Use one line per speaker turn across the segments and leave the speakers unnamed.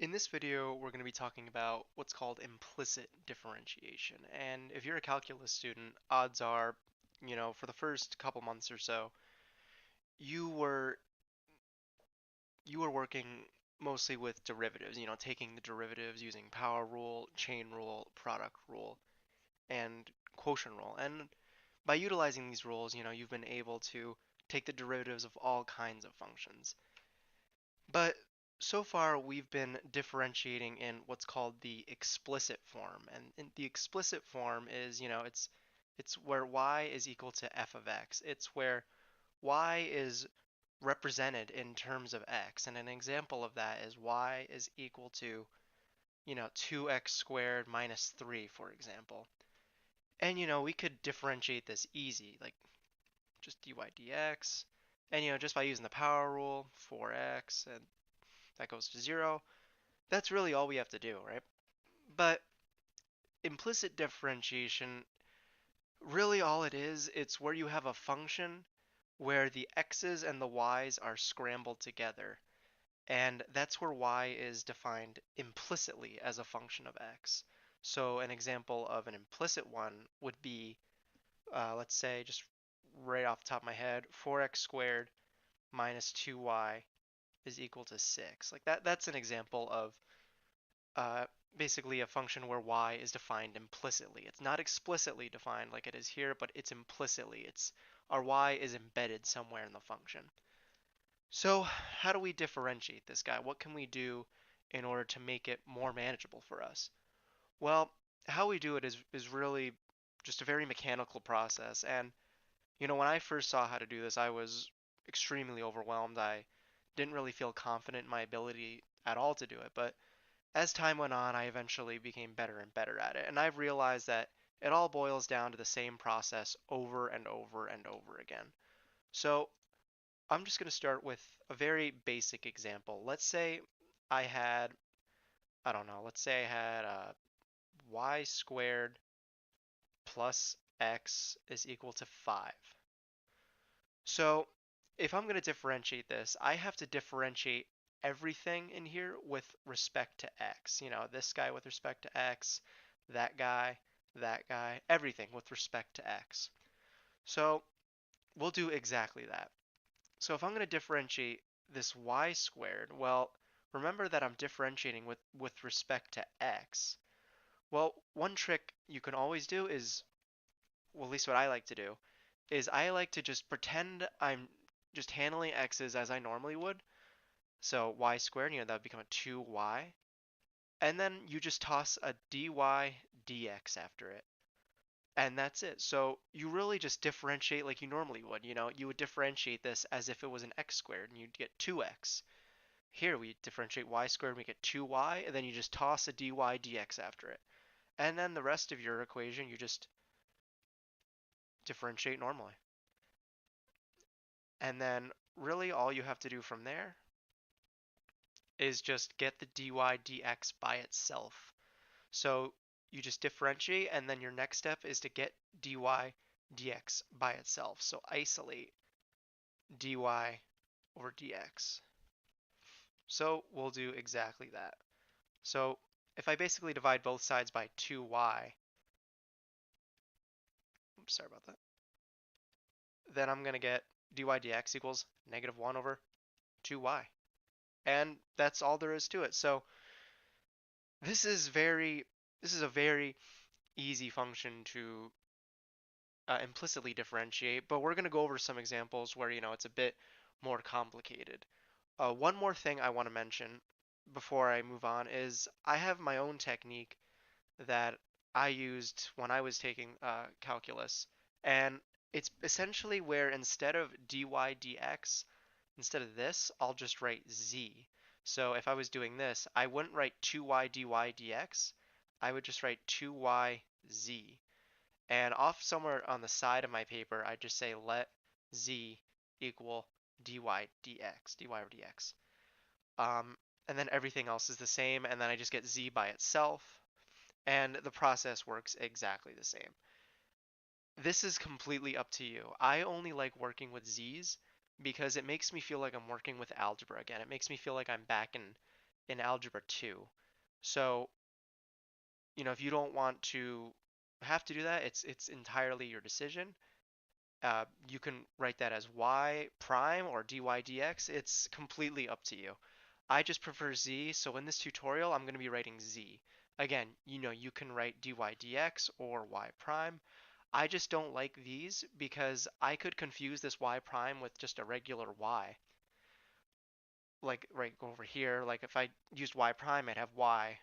In this video, we're going to be talking about what's called implicit differentiation. And if you're a calculus student, odds are, for the first couple months or so, you were you were working mostly with derivatives, taking the derivatives using power rule, chain rule, product rule, and quotient rule. And by utilizing these rules, you've been able to take the derivatives of all kinds of functions. But so far, we've been differentiating in what's called the explicit form. And in the explicit form is, it's where y is equal to f of x. It's where y is represented in terms of x. And an example of that is y is equal to, 2x squared minus 3, for example. And, we could differentiate this easy, like just dy dx. And, just by using the power rule, 4x, and that goes to 0. That's really all we have to do, right? But implicit differentiation, really all it is, it's where you have a function where the x's and the y's are scrambled together. And that's where y is defined implicitly as a function of x. So an example of an implicit one would be, let's say, just right off the top of my head, 4x squared minus 2y is equal to 6. Like that's an example of uh, basically a function where y is defined implicitly. It's not explicitly defined like it is here, but it's implicitly. It's our y is embedded somewhere in the function. So how do we differentiate this guy? What can we do in order to make it more manageable for us? Well, how we do it is really just a very mechanical process. And when I first saw how to do this, I was extremely overwhelmed. I didn't really feel confident in my ability at all to do it, but as time went on, I eventually became better and better at it, and I've realized that it all boils down to the same process over and over and over again. So I'm just going to start with a very basic example. Let's say I had, I don't know, let's say I had y squared plus x is equal to 5. So if I'm going to differentiate this, I have to differentiate everything in here with respect to x. This guy with respect to x, that guy, everything with respect to x. So we'll do exactly that. So if I'm going to differentiate this y squared, well, remember that I'm differentiating with respect to x. Well, one trick you can always do is, well, at least what I like to do, is I like to just pretend I'm just handling x's as I normally would. So y squared, that would become a 2y. And then you just toss a dy dx after it. And that's it. So you really just differentiate like you normally would. You would differentiate this as if it was an x squared and you'd get 2x. Here we differentiate y squared and we get 2y, and then you just toss a dy dx after it. And then the rest of your equation, you just differentiate normally. And then really all you have to do from there is just get the dy dx by itself. So you just differentiate, and then your next step is to get dy dx by itself. So isolate dy over dx. So we'll do exactly that. So if I basically divide both sides by 2y, oops, sorry about that, then I'm going to get dy dx equals negative 1 over 2y. And that's all there is to it. So this is a very easy function to implicitly differentiate, but we're going to go over some examples where, it's a bit more complicated. One more thing I want to mention before I move on is I have my own technique that I used when I was taking calculus, and it's essentially where instead of dy dx, instead of this, I'll just write z. So if I was doing this, I wouldn't write 2y dy dx, I would just write 2y z. And off somewhere on the side of my paper, I just say let z equal dy dx, dy over dx. And then everything else is the same, and then I just get z by itself, and the process works exactly the same. This is completely up to you. I only like working with z's because it makes me feel like I'm working with algebra again. It makes me feel like I'm back in Algebra 2. So, if you don't want to have to do that, it's entirely your decision. You can write that as y prime or dy dx. It's completely up to you. I just prefer z, so in this tutorial, I'm going to be writing z. Again, you can write dy dx or y prime. I just don't like these because I could confuse this y prime with just a regular y. Like right over here, like if I used y prime, I'd have y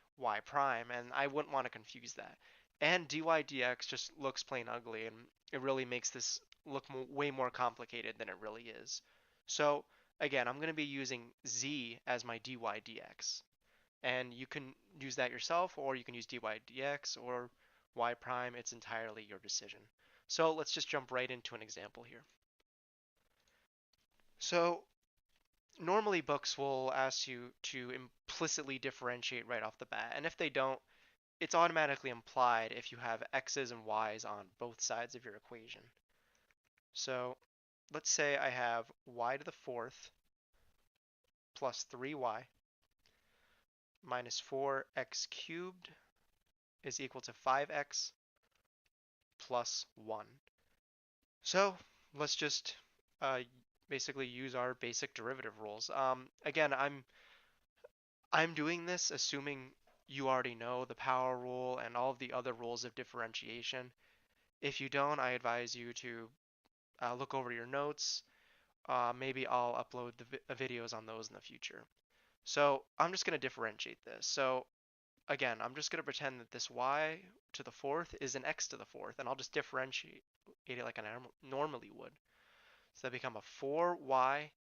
prime, and I wouldn't want to confuse that. And dy dx just looks plain ugly, and it really makes this look way more complicated than it really is. So again, I'm going to be using z as my dy dx, and you can use that yourself, or you can use dy dx or y prime. It's entirely your decision. So let's just jump right into an example here. So normally books will ask you to implicitly differentiate right off the bat, and if they don't, it's automatically implied if you have x's and y's on both sides of your equation. So let's say I have y to the fourth plus 3y minus 4x cubed is equal to 5x plus 1. So let's just uh, basically use our basic derivative rules. Again, I'm doing this assuming you already know the power rule and all of the other rules of differentiation. If you don't, I advise you to look over your notes. Maybe I'll upload the videos on those in the future. So I'm just going to differentiate this. So again, I'm just going to pretend that this y to the fourth is an x to the fourth, and I'll just differentiate it like I normally would. So that become a 4y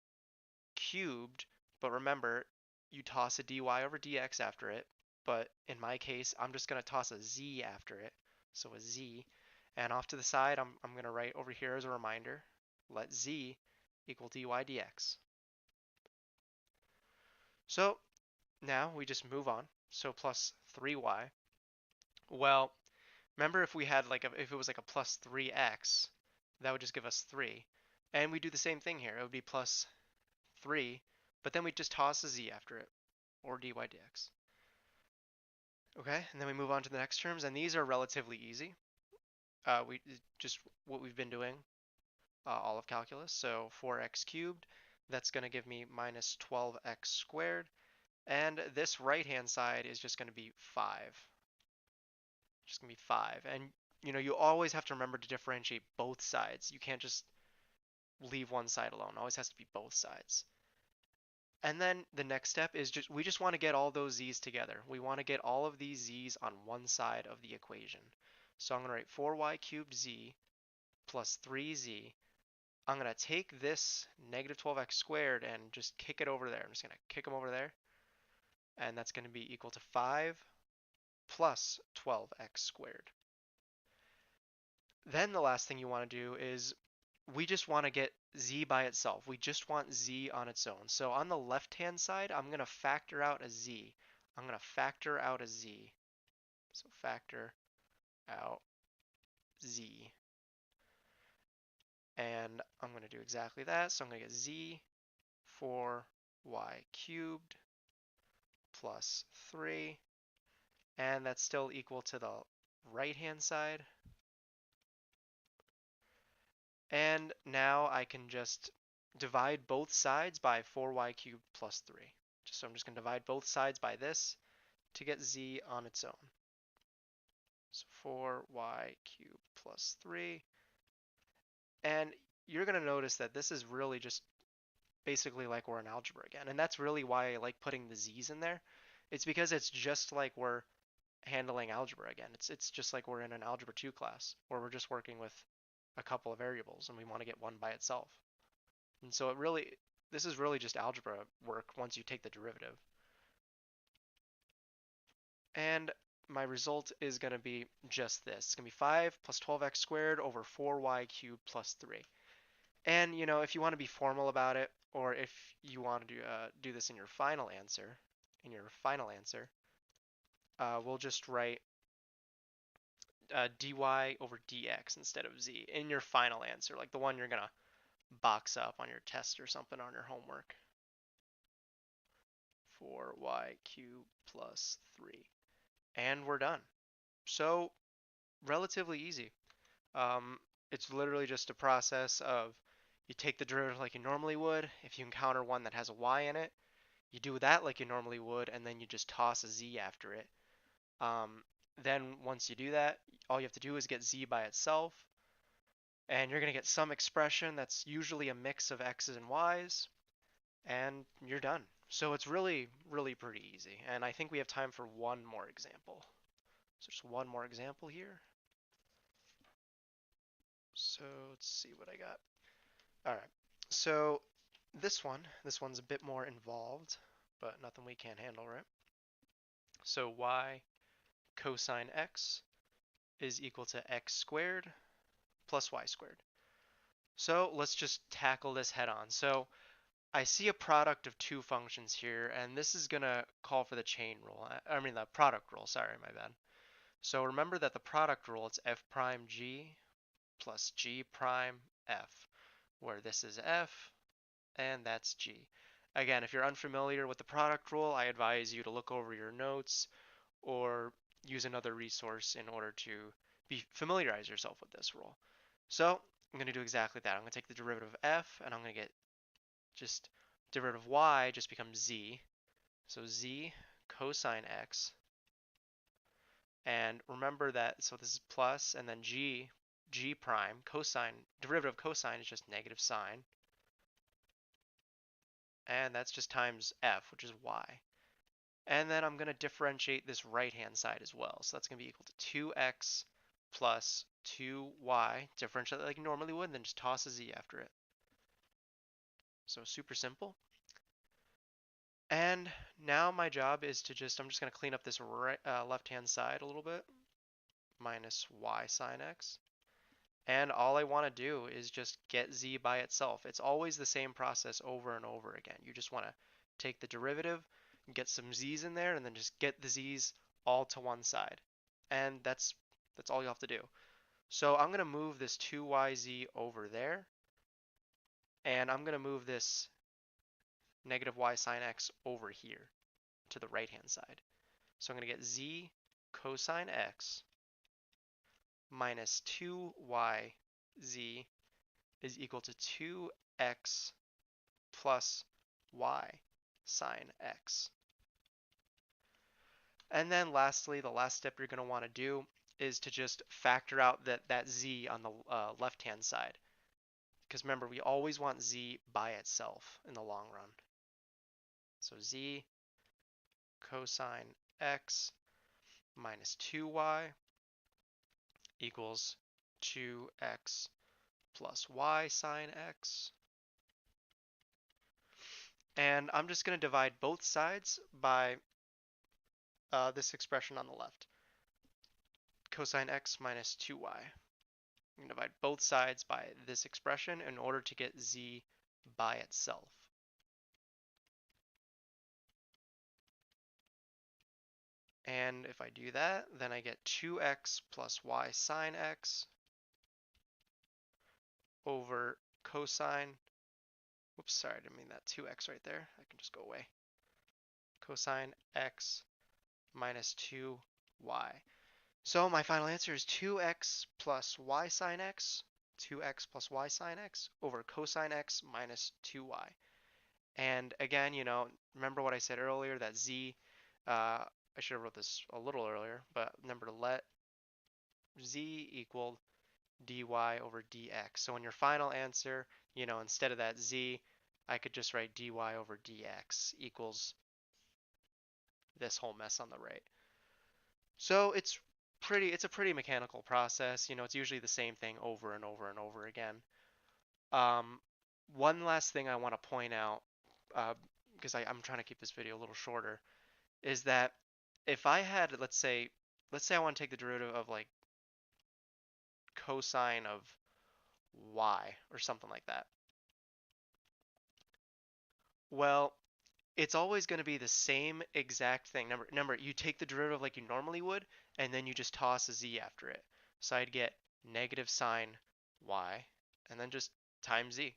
cubed, but remember, you toss a dy over dx after it, but in my case, I'm just going to toss a z after it, so a z, and off to the side, I'm going to write over here as a reminder, let z equal dy dx. So now we just move on, so plus 3y. Well, remember if we had if it was like a plus 3x, that would just give us 3. And we do the same thing here, it would be plus 3, but then we just toss a z after it, or dy dx. Okay, and then we move on to the next terms, and these are relatively easy. We just what we've been doing all of calculus. So 4x cubed, that's going to give me minus 12x squared, and this right-hand side is just going to be 5. Just going to be 5, and you always have to remember to differentiate both sides. You can't just leave one side alone. It always has to be both sides. And then the next step is we just want to get all those z's together. We want to get all of these z's on one side of the equation. So I'm going to write 4y cubed z plus 3z. I'm going to take this negative 12x squared and just kick it over there. I'm just going to kick them over there. And that's going to be equal to 5 plus 12x squared. Then the last thing you want to do is we just want to get z by itself. We just want z on its own. So on the left-hand side, I'm going to factor out a z. I'm going to factor out a z. So factor out z. And I'm going to do exactly that. So I'm going to get z 4y cubed plus 3. And that's still equal to the right-hand side. And now I can just divide both sides by 4y cubed plus 3. So I'm just going to divide both sides by this to get z on its own. So 4y cubed plus 3. And you're going to notice that this is really just basically like we're in algebra again. And that's really why I like putting the z's in there. It's because it's just like we're handling algebra again. It's just like we're in an algebra 2 class where we're just working with a couple of variables and we want to get one by itself. And so this is really just algebra work once you take the derivative. And my result is going to be just this. It's going to be 5 plus 12x squared over 4y cubed plus 3. And, if you want to be formal about it, or if you want to do this in your final answer, we'll just write dy over dx instead of z in your final answer, like the one you're going to box up on your test or something on your homework. 4yq plus 3. And we're done. So relatively easy. Um, it's literally just a process of you take the derivative like you normally would. If you encounter one that has a y in it, you do that like you normally would, and then you just toss a z after it. Um, then once you do that, all you have to do is get z by itself, and you're going to get some expression that's usually a mix of x's and y's, and you're done. So it's really, really pretty easy. And I think we have time for one more example. So just one more example here. So let's see what I got. All right. So this one's a bit more involved, but nothing we can't handle, right? So y cosine x is equal to x squared plus y squared. So let's just tackle this head on. So I see a product of two functions here, and this is gonna call for the chain rule. I mean the product rule, sorry, my bad. So remember that the product rule, it's f prime g plus g prime f, where this is f and that's g. Again, if you're unfamiliar with the product rule, I advise you to look over your notes or use another resource in order to familiarize yourself with this rule. So I'm going to do exactly that. I'm going to take the derivative of f, and I'm going to get just derivative of y just becomes z. So z cosine x. And remember that, so this is plus, and then g prime, cosine, derivative of cosine is just negative sine. And that's just times f, which is y. And then I'm going to differentiate this right-hand side as well. So that's going to be equal to 2x plus 2y, differentiate like you normally would, and then just toss a z after it. So super simple. And now my job is to I'm just going to clean up this left-hand side a little bit, minus y sine x. And all I want to do is just get z by itself. It's always the same process over and over again. You just want to take the derivative, get some z's in there, and then just get the z's all to one side. And that's all you have to do. So I'm going to move this 2yz over there, and I'm going to move this negative y sine x over here to the right-hand side. So I'm going to get z cosine x minus 2yz is equal to 2x plus y sine x. And then lastly, the last step you're going to want to do is to just factor out that z on the left-hand side. Because remember, we always want z by itself in the long run. So z cosine x minus 2y equals 2x plus y sine x. And I'm just going to divide both sides by this expression on the left. Cosine x minus 2y. I'm going to divide both sides by this expression in order to get z by itself. And if I do that, then I get 2x plus y sine x over cosine, whoops, sorry, I didn't mean that 2x right there. I can just go away. Cosine x minus 2y. So my final answer is 2x plus y sine x, 2x plus y sine x over cosine x minus 2y. And again, remember what I said earlier, that z, I should have wrote this a little earlier, but remember to let z equal dy over dx. So in your final answer, instead of that z, I could just write dy over dx equals this whole mess on the right. So it's a pretty mechanical process. It's usually the same thing over and over and over again. One last thing I want to point out, because I'm trying to keep this video a little shorter, is that if I had, let's say I want to take the derivative of like cosine of y or something like that. Well, it's always going to be the same exact thing. Remember, you take the derivative like you normally would, and then you just toss a z after it. So I'd get negative sine y, and then just times z.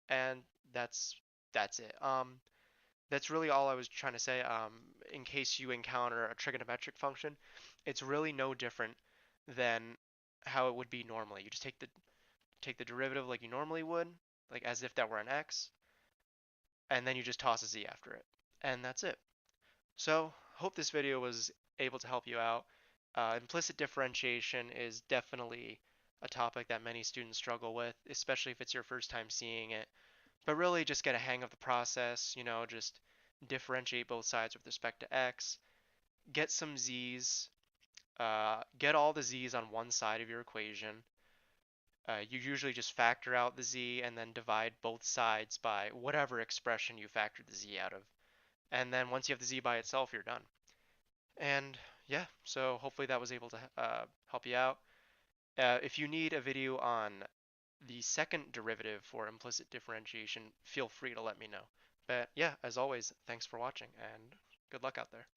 And that's it. that's really all I was trying to say. In case you encounter a trigonometric function, it's really no different than how it would be normally. You just take the derivative like you normally would, like as if that were an x, and then you just toss a z after it, and that's it. So, hope this video was able to help you out. Implicit differentiation is definitely a topic that many students struggle with, especially if it's your first time seeing it. But really, just get a hang of the process, just differentiate both sides with respect to x, get some z's, get all the z's on one side of your equation. You usually just factor out the z and then divide both sides by whatever expression you factored the z out of. And then once you have the z by itself, you're done. And yeah, so hopefully that was able to help you out. If you need a video on the second derivative for implicit differentiation, feel free to let me know. But yeah, as always, thanks for watching and good luck out there.